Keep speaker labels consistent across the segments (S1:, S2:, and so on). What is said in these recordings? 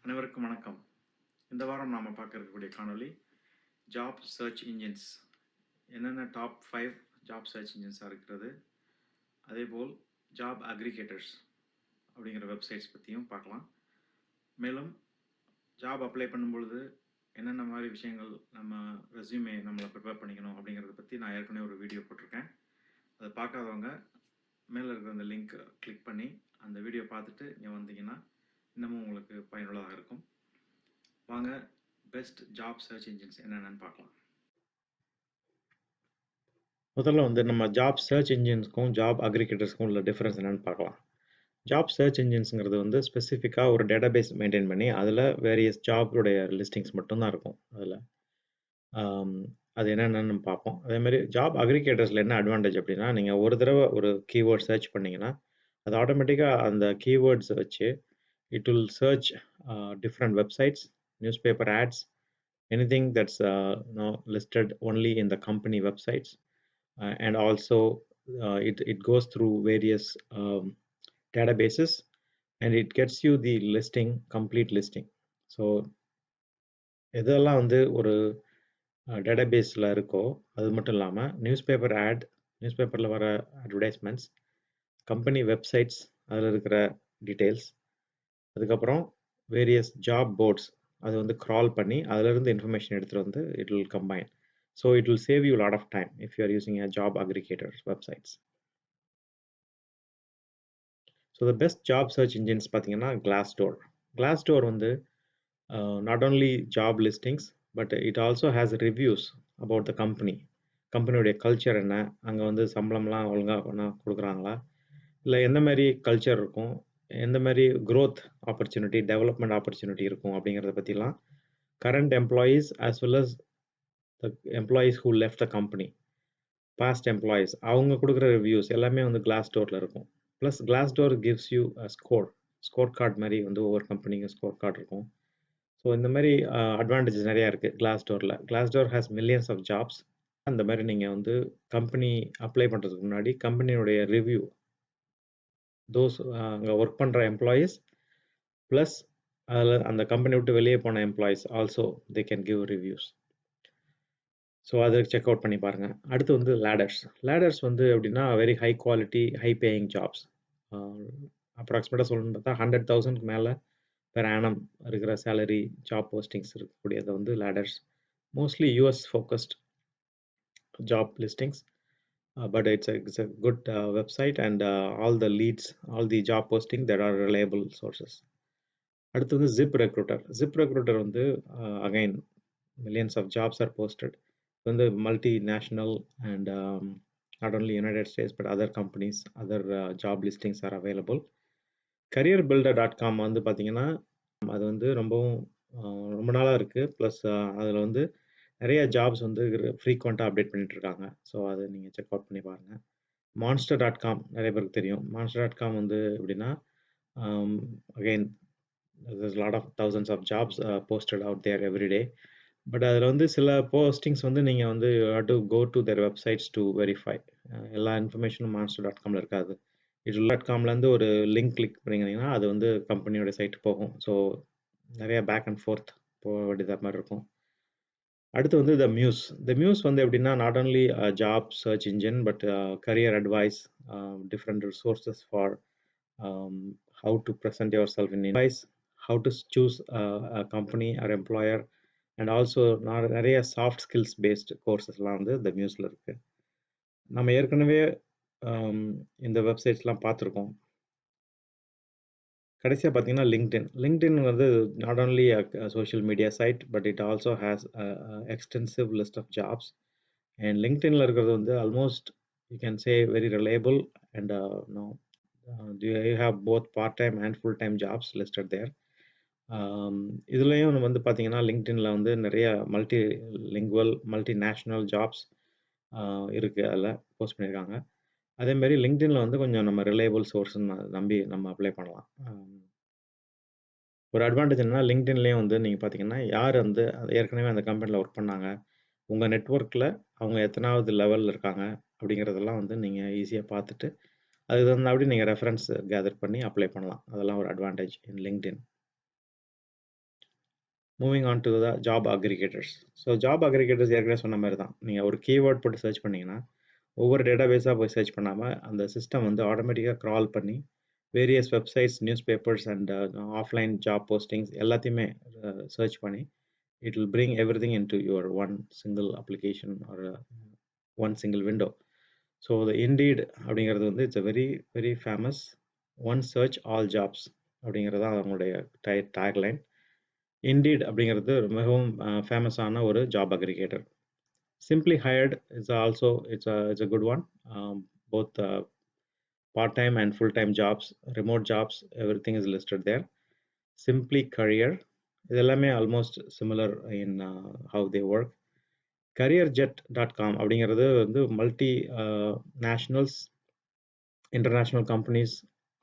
S1: அனைவருக்கும் வணக்கம். இந்த வாரம் நாம பார்க்க இருக்கக்கூடிய காணொளி ஜாப் சர்ச் இன்ஜின்ஸ். என்னென்ன டாப் 5 ஜாப் சர்ச் இன்ஜின்ஸாக இருக்கிறது, அதேபோல் ஜாப் அக்ரிகேட்டர்ஸ் அப்படிங்கிற வெப்சைட்ஸ் பற்றியும் பார்க்கலாம். மேலும் ஜாப் அப்ளை பண்ணும்பொழுது என்னென்ன மாதிரி விஷயங்கள் நம்ம ரெஸ்யூமே நம்மளை ப்ரிப்பேர் பண்ணிக்கணும் அப்படிங்கிறத பற்றி நான் ஏற்கனவே ஒரு வீடியோ போட்டிருக்கேன். அதை பார்க்காதவங்க மேலே இருக்கிற அந்த லிங்க் கிளிக் பண்ணி அந்த வீடியோ பார்த்துட்டு இங்கே வந்தீங்கன்னா இன்னமும் உங்களுக்கு பயனுள்ளதாக இருக்கும். வாங்க பெஸ்ட் ஜாப் சர்ச் இன்ஜின்ஸ் என்னென்னு பார்க்கலாம்.
S2: முதல்ல நம்ம ஜாப் சர்ச் இன்ஜின்ஸ்க்கும் ஜாப் அக்ரிகேட்டர்ஸ்க்கும் உள்ள டிஃபரன்ஸ் என்னன்னு பார்க்கலாம். ஜாப் சர்ச் இன்ஜின்ஸுங்கிறது ஸ்பெசிஃபிக்காக ஒரு டேட்டாபேஸ் மெயின்டைன் பண்ணி அதில் வேரியஸ் ஜாபுடைய லிஸ்டிங்ஸ் மட்டும்தான் இருக்கும். அதில் அது என்னென்னு பார்ப்போம். அதேமாதிரி ஜாப் அக்ரிகேட்டர்ஸில் என்ன அட்வான்டேஜ் அப்படின்னா, நீங்கள் ஒரு தடவை ஒரு கீவேர்ட் சர்ச் பண்ணிங்கன்னா அது ஆட்டோமேட்டிக்காக அந்த கீவேர்ட்ஸை வச்சு it will search different websites, newspaper ads, anything that's listed only in the company websites, and also it goes through various databases and it gets you the listing, complete listing. So இதெல்லாம் ஒரு டேட்டாபேஸில் இருக்கோ அது மட்டும் இல்லாமல் news பேப்பரில் வர advertisements, company websites அதில் இருக்கிற டீட்டெயில்ஸ், அதுக்கப்புறம் வேரியஸ் ஜாப் போர்ட்ஸ் அது crawl பண்ணி அதிலிருந்து இன்ஃபர்மேஷன் எடுத்துகிட்டு it will combine. So it will save you a lot of time if you are using a job aggregator websites. So the best job search engines பார்த்தீங்கன்னா Glassdoor. Glassdoor not only job listings but it also has reviews about the company. கம்பெனியோடைய culture என்ன, அங்கே சம்பளம்லாம் ஒழுங்காக கொடுக்குறாங்களா, இல்லை எந்த மாதிரி culture இருக்கும், எந்த மாதிரி growth opportunity, development opportunity இருக்கும் அப்படிங்கிறத பற்றிலாம் current employees as well as the employees who left the company, past employees, அவங்க கொடுக்குற ரிவ்யூஸ் எல்லாமே Glassdoorல இருக்கும். Plus Glassdoor gives you a score card மாதிரி ஒவ்வொரு கம்பெனிக்கும் ஸ்கோர் கார்டு இருக்கும். ஸோ இந்த மாதிரி அட்வான்டேஜஸ் நிறையா இருக்குது Glassdoorல. Glassdoor has millions of jobs. அந்த மாதிரி நீங்கள் கம்பெனி அப்ளை பண்ணுறதுக்கு முன்னாடி கம்பெனியோடைய ரிவ்யூ, தோஸ் அங்கே ஒர்க் பண்ணுற எம்ப்ளாயீஸ் ப்ளஸ் அதில் அந்த கம்பெனி விட்டு வெளியே போன employees also they can give reviews. So அதை செக் அவுட் பண்ணி பாருங்கள். அடுத்து லேடர்ஸ் எப்படின்னா very high quality, high paying jobs. அப்ராக்சிமேட்டாக சொல்லணும்னு பார்த்தா 100,000க்கு மேலே பெர் ஆனம் இருக்கிற சேலரி ஜாப் போஸ்டிங்ஸ் இருக்கக்கூடியது ladders. Mostly US focused job listings, but it's a good website and all the leads, all the job posting that are reliable sources. அடுத்து ZipRecruiter. ZipRecruiter again millions of jobs are posted. Multinational and not only United States but other companies, other job listings are available. careerbuilder.com பார்த்தீங்கன்னா அது ரொம்ப நாளாக இருக்குது. Plus அதில் நிறைய jobs ஃப்ரீக்வெண்ட்டாக update பண்ணிட்டு இருக்காங்க. ஸோ அதை நீங்கள் செக் அவுட் பண்ணி பாருங்கள். monster.com நிறைய பேருக்கு தெரியும். monster.com எப்படின்னா again there's a lot of thousands of jobs posted out there every day. But அதில் சில போஸ்டிங்ஸ் நீங்கள் you have to go to their websites to verify. எல்லா இன்ஃபர்மேஷனும் monster.comல இருக்காது. it.comலேருந்து ஒரு லிங்க் கிளிக் பண்ணிங்கன்னா அது கம்பெனியோட சைட்டு போகும். ஸோ நிறைய பேக் அண்ட் ஃபோர்த் போக வேண்டியது மாதிரி இருக்கும். அடுத்து the Muse எப்படின்னா not only a job search engine but career advice, different resources for how to present yourself in advice, how to choose a company or employer, and also நிறைய soft skills paste கோர்சஸ்லாம் the Museல இருக்கு. நம்ம ஏற்கனவே இந்த வெப்சைட்ஸ்லாம் பார்த்துருக்கோம். கடைசியாக பார்த்தீங்கன்னா LinkedIn not only a social media site but it also has a extensive list of jobs. And LinkedInல இருக்கிறது almost you can say very reliable and you have both part-time and full-time jobs listed there. இதுலேயும் பார்த்தீங்கன்னா லிங்க்டின்ல நிறைய multilingual, multinational jobs இருக்குது, அதில் post பண்ணியிருக்காங்க. அதே மாதிரி லிங்க்டின்ல கொஞ்சம் நம்ம ரிலையபிள் சோர்ஸ்ன்னு நம்பி நம்ம அப்ளை பண்ணலாம். ஒரு அட்வான்டேஜ் என்னன்னா லிங்க்டின்லேயும் நீங்கள் பார்த்தீங்கன்னா யார் ஏற்கனவே அந்த கம்பெனியில் ஒர்க் பண்ணாங்க, உங்கள் நெட்ஒர்க்கில் அவங்க எத்தனாவது லெவலில் இருக்காங்க அப்படிங்கிறதெல்லாம் நீங்கள் ஈஸியாக பார்த்துட்டு அதுக்கு தகுந்தாப்படி நீங்கள் ரெஃபரன்ஸ் கேதர் பண்ணி அப்ளை பண்ணலாம். அதெல்லாம் ஒரு advantage in LinkedIn. Moving on to the job aggregators. So job aggregators ஏற்கனவே சொன்ன மாதிரி தான். நீங்கள் ஒரு கீவேர்ட் போட்டு சர்ச் பண்ணீங்கன்னா ஒவ்வொரு டேட்டாபேஸாக போய் சர்ச் பண்ணாமல் அந்த சிஸ்டம் வந்து ஆட்டோமேட்டிக்காக க்ரால் பண்ணி various websites, newspapers and offline job postings எல்லாத்தையுமே சர்ச் பண்ணி it will bring everything into your one single application or one single window. So the Indeed அப்படிங்கிறது வந்து it's a very very famous one search all jobs அப்படிங்கிறது தான் அவங்களுடைய tagline. Indeed அப்படிங்கிறது மிகவும் ஃபேமஸான ஒரு job aggregator. Simply Hired is also it's a good one. Both part-time and full-time jobs, remote jobs, everything is listed there. Simply Career, இது எல்லாமே almost similar in how they work. Careerjet.com அப்படிங்கிறது வந்து multinationals, international companies,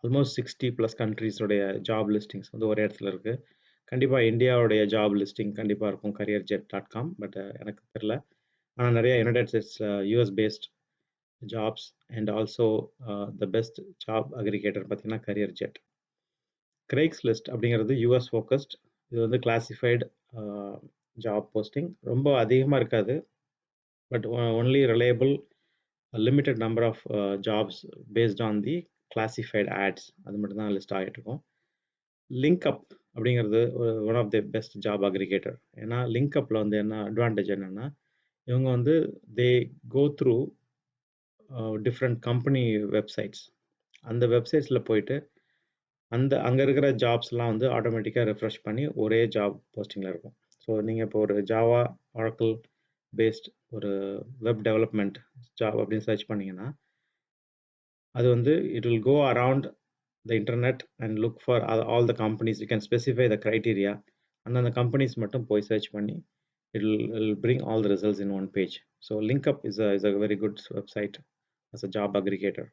S2: almost 60+ கண்ட்ரீஸோடைய job listings வந்து ஒரே இடத்துல இருக்குது. கண்டிப்பாக இந்தியாவுடைய ஜாப் லிஸ்டிங் கண்டிப்பாக இருக்கும் careerjet.com, பட் எனக்கு தெரில. ஆனால் நிறைய united states US based jobs and also the best job aggregator பார்த்தீங்கன்னா கரியர் ஜெட். கிரைக்ஸ் லிஸ்ட் அப்படிங்கிறது யூஎஸ் ஃபோக்கஸ்ட். இது வந்து கிளாசிஃபைடு ஜாப் போஸ்டிங், ரொம்ப அதிகமாக இருக்காது, but only reliable limited number of jobs based on the classified ads, அது மட்டும் தான் லிஸ்ட் ஆகிட்டு இருக்கும். லிங்க்அப் அப்படிங்கிறது one of the best job aggregator. ஏன்னா லிங்க்அப்பில் வந்து என்ன அட்வான்டேஜ் என்னென்னா இவங்க வந்து they go through different company websites. அந்த வெப்சைட்ஸில் போயிட்டு அங்கே இருக்கிற ஜாப்ஸ்லாம் வந்து ஆட்டோமேட்டிக்காக ரெஃப்ரெஷ் பண்ணி ஒரே ஜாப் போஸ்டிங்கில் இருக்கும். ஸோ நீங்கள் இப்போ ஒரு ஜாவா ஆரக்கிள் பேஸ்ட் ஒரு வெப் டெவலப்மெண்ட் ஜாப் அப்படின்னு சர்ச் பண்ணிங்கன்னா அது வந்து it will go around the internet and look for all the companies. You can specify the criteria, அந்தந்த கம்பெனிஸ் மட்டும் போய் சர்ச் பண்ணி it will bring all the results in one page. So LinkUp is a very good website as a job aggregator.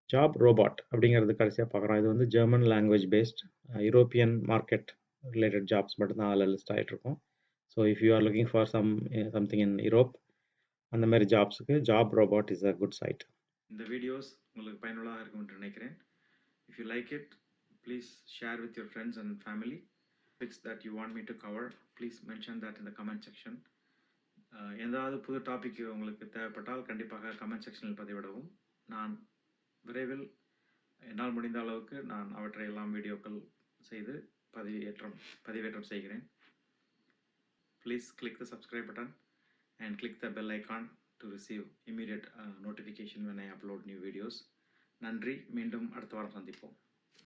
S2: Job Robot அப்படிங்கிறது கடைசியாக பார்க்குறோம். இது வந்து German language based European market related jobs மட்டும்தான் அதில் லிஸ்ட் ஆகிட்டு இருக்கும். So if you are looking for something in Europe, அந்த மாதிரி ஜாப்ஸுக்கு job robot is a good site.
S1: இந்த வீடியோஸ் உங்களுக்கு பயனுள்ளதாக இருக்கும்னு நினைக்கிறேன். If you like it, please share with your friends and family. Topics that you want me to cover, please mention that in the comment section. ஏதாவது புது topic உங்களுக்கு தேவைப்பட்டால் கண்டிப்பாக கமெண்ட் செக்ஷனில் பதிவிடவும். நான் விரைவில் என்னால் முடிந்த அளவுக்கு நான் அவற்றை எல்லாம் வீடியோக்கள் செய்து பதிவேற்றம் செய்கிறேன். Please click the subscribe button and click the bell icon to receive immediate notification when I upload new videos. நன்றி. மீண்டும் அடுத்த வாரம் சந்திப்போம்.